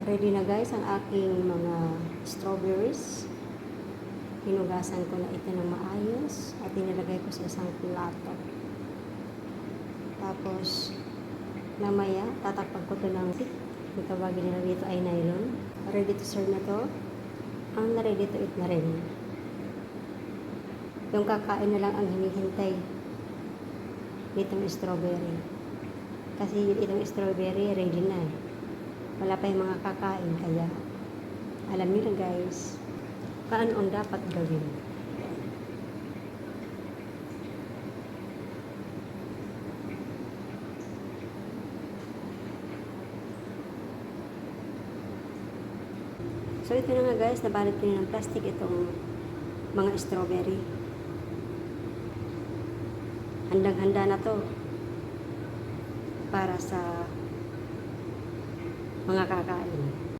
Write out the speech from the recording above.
Ready na guys ang aking mga strawberries. Hinugasan ko na ito ng maayos at inilagay ko sa isang plato. Tapos, mamaya, tatakpan ko ito ng stick. Yung tawagin nila dito ay nylon. Ready to serve na to. Ang ready to eat na rin. Yung kakain na lang ang hinihintay nitong strawberry. Kasi itong strawberry ready na eh. Wala pa yung mga kakain, kaya alam niyo na guys, kung ano ang dapat gawin. So ito na nga guys, nabalot ko ng plastic itong mga strawberry. Handang-handa na to para sa mga kakain.